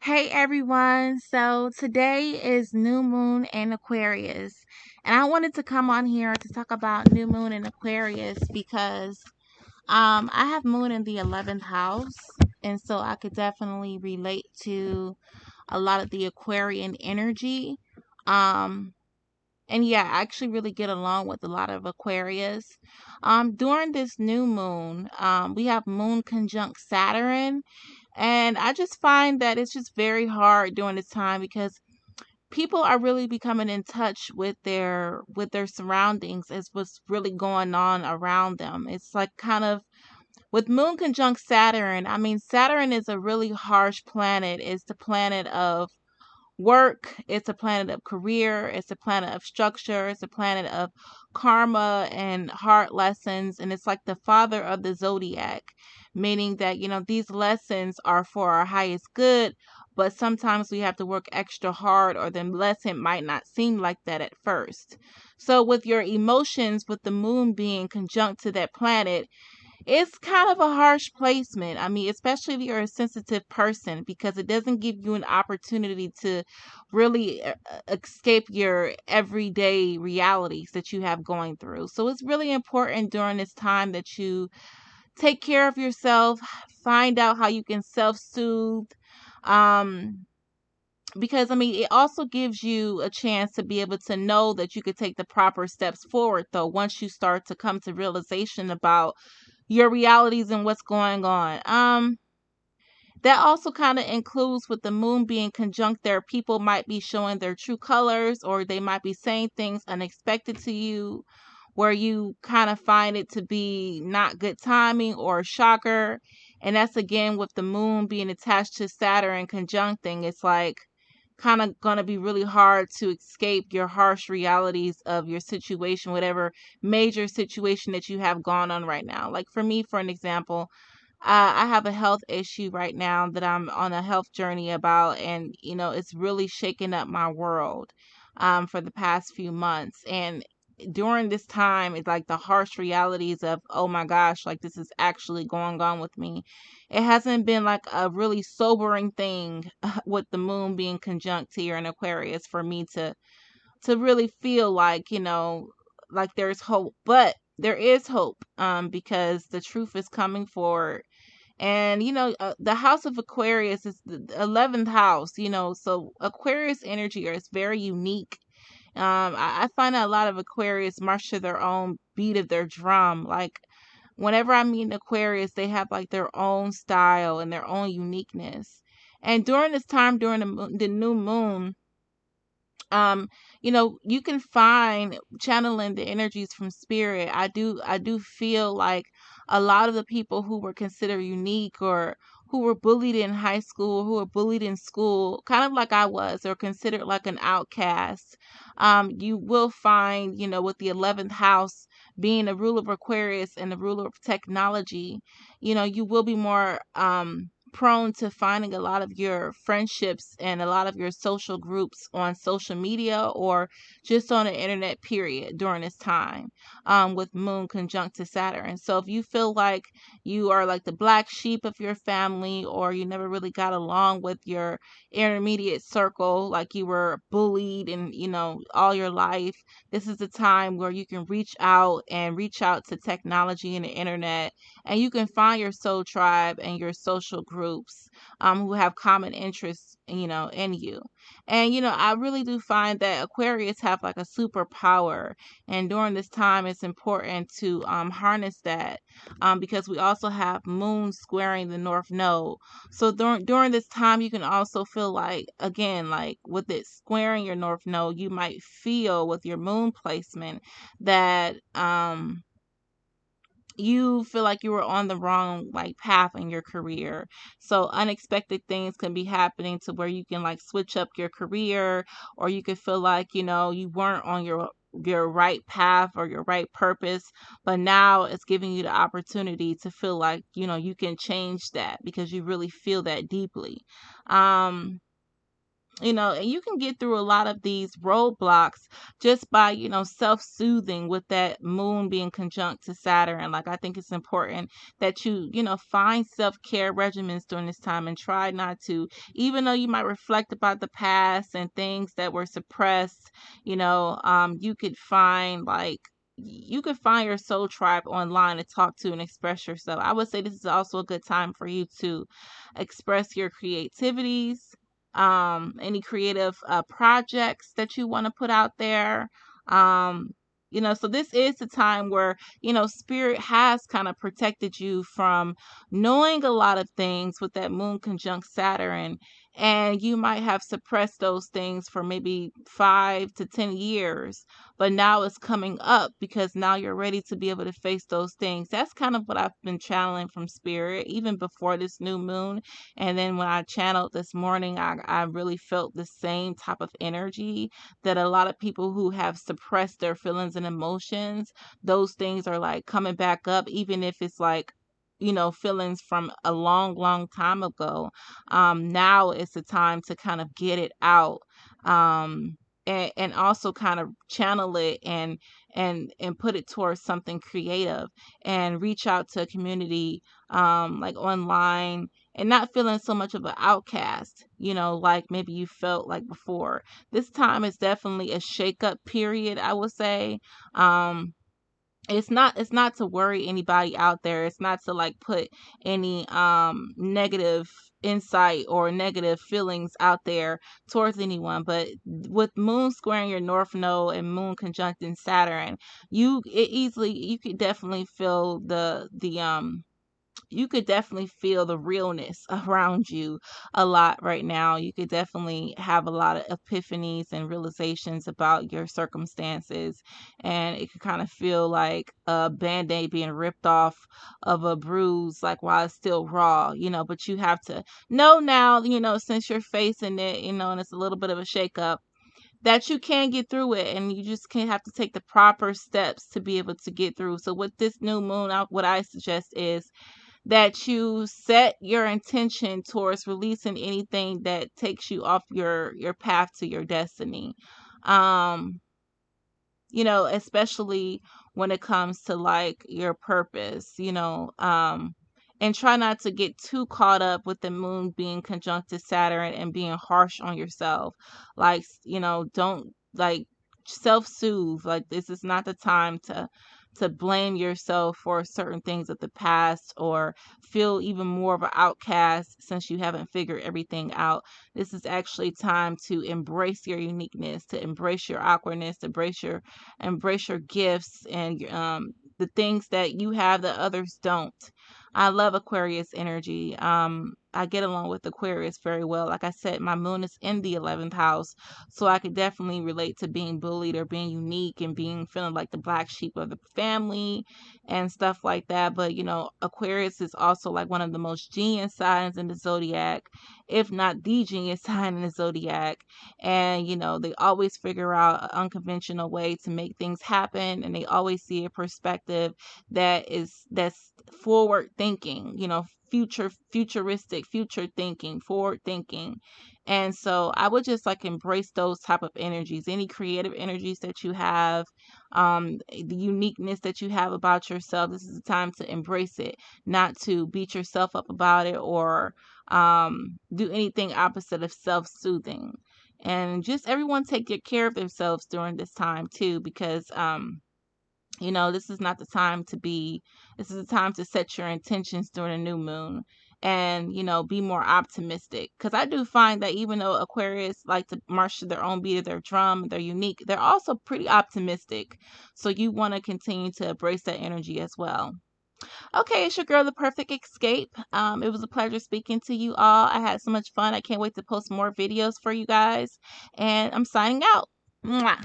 Hey everyone, so today is new moon in Aquarius, and I wanted to come on here to talk about new moon in Aquarius because I have moon in the 11th house, and so I could definitely relate to a lot of the Aquarian energy. Um and yeah, I actually really get along with a lot of Aquarius. During this new moon, we have moon conjunct Saturn, and I just find that it's just very hard during this time because people are really becoming in touch with their surroundings as what's really going on around them. It's like kind of with moon conjunct Saturn. I mean, Saturn is a really harsh planet. It's the planet of work, it's a planet of career, it's a planet of structure, it's a planet of karma and hard lessons, and it's like the father of the zodiac, meaning that these lessons are for our highest good, but sometimes we have to work extra hard, or the lesson might not seem like that at first. So with your emotions, with the moon being conjunct to that planet, it's kind of a harsh placement. I mean, especially if you're a sensitive person, because it doesn't give you an opportunity to really escape your everyday realities that you have going through. So it's really important during this time that you take care of yourself, find out how you can self-soothe. Um, because I mean, it also gives you a chance to be able to know that you could take the proper steps forward, though, once you start to come to realization about your realities and what's going on. That also kind of includes with the moon being conjunct there, people might be showing their true colors, or they might be saying things unexpected to you where you kind of find it to be not good timing or a shocker. And that's again with the moon being attached to Saturn conjuncting. It's like kind of going to be really hard to escape your harsh realities of your situation, whatever major situation that you have gone on right now. Like for me, for an example, I have a health issue right now that I'm on a health journey about, and it's really shaken up my world for the past few months. And during this time, it's like the harsh realities of, oh my gosh, like this is actually going on with me. It hasn't been like a really sobering thing with the moon being conjunct here in Aquarius for me to really feel like, like there's hope. But there is hope because the truth is coming forward. And the house of Aquarius is the 11th house, so Aquarius energy is very unique. I find that a lot of Aquarius march to their own beat of their drum. Like whenever I meet an Aquarius, they have like their own style and their own uniqueness. And during this time, during the new moon, um you can find channeling the energies from spirit. I do feel like a lot of the people who were considered unique, or who were bullied in high school, who were bullied in school, kind of like I was, or considered like an outcast, you will find, with the 11th house being the ruler of Aquarius and the ruler of technology, you will be more prone to finding a lot of your friendships and a lot of your social groups on social media, or just on the internet period during this time, with moon conjunct to Saturn. So if you feel like you are like the black sheep of your family, or you never really got along with your intermediate circle, like you were bullied and all your life, this is the time where you can reach out to technology and the internet, and you can find your soul tribe and your social groups who have common interests, in you. And I really do find that Aquarius have like a superpower, and during this time it's important to harness that, because we also have moon squaring the north node. So during this time, you can also feel like, again, like with it squaring your north node, you might feel with your moon placement that you feel like you were on the wrong like path in your career. So unexpected things can be happening to where you can like switch up your career, or you could feel like, you weren't on your right path or your right purpose, but now it's giving you the opportunity to feel like, you can change that because you really feel that deeply. Um And you can get through a lot of these roadblocks just by, self-soothing with that moon being conjunct to Saturn. Like, I think it's important that you find self-care regimens during this time and try not to, even though you might reflect about the past and things that were suppressed, you could find your soul tribe online to talk to and express yourself. I would say this is also a good time for you to express your creativities, any creative projects that you want to put out there. Um, so this is the time where, spirit has kind of protected you from knowing a lot of things with that moon conjunct Saturn. And you might have suppressed those things for maybe 5 to 10 years, but now it's coming up because now you're ready to be able to face those things. That's kind of what I've been channeling from spirit, even before this new moon. And then when I channeled this morning, I really felt the same type of energy that a lot of people who have suppressed their feelings and emotions, those things are like coming back up, even if it's like, feelings from a long, long time ago. Now it's the time to kind of get it out. And also kind of channel it and put it towards something creative and reach out to a community, like online, and not feeling so much of an outcast, like maybe you felt like before. This time is definitely a shake-up period, I would say. It's not to worry anybody out there. It's not to like put any negative insight or negative feelings out there towards anyone. But with moon squaring your north node and moon conjuncting Saturn, you could definitely feel the realness around you a lot right now. You could definitely have a lot of epiphanies and realizations about your circumstances. And it could kind of feel like a band-aid being ripped off of a bruise, like while it's still raw, but you have to know now, since you're facing it, and it's a little bit of a shakeup, that you can get through it, and you just can't have to take the proper steps to be able to get through. So with this new moon, what I suggest is that you set your intention towards releasing anything that takes you off your path to your destiny. Um, especially when it comes to like your purpose, and try not to get too caught up with the moon being conjunct to Saturn and being harsh on yourself. Like, don't like self-soothe. Like, this is not the time to blame yourself for certain things of the past or feel even more of an outcast since you haven't figured everything out. This is actually time to embrace your uniqueness, to embrace your awkwardness, to embrace your gifts and the things that you have that others don't. I love Aquarius energy. I get along with Aquarius very well. Like I said, my moon is in the 11th house, so I could definitely relate to being bullied or being unique and feeling like the black sheep of the family and stuff like that. But Aquarius is also like one of the most genius signs in the zodiac, if not the genius sign in the zodiac. And they always figure out an unconventional way to make things happen, and they always see a perspective that's forward thinking, futuristic, future thinking, forward thinking. And so I would just like embrace those type of energies, any creative energies that you have, the uniqueness that you have about yourself. This is the time to embrace it, not to beat yourself up about it or do anything opposite of self-soothing. And just everyone take good care of themselves during this time too, because this is not the time this is the time to set your intentions during a new moon and, be more optimistic. Because I do find that even though Aquarius like to march to their own beat of their drum, they're unique, they're also pretty optimistic. So you want to continue to embrace that energy as well. Okay, it's your girl, The Perfect Escape. It was a pleasure speaking to you all. I had so much fun. I can't wait to post more videos for you guys. And I'm signing out. Mwah.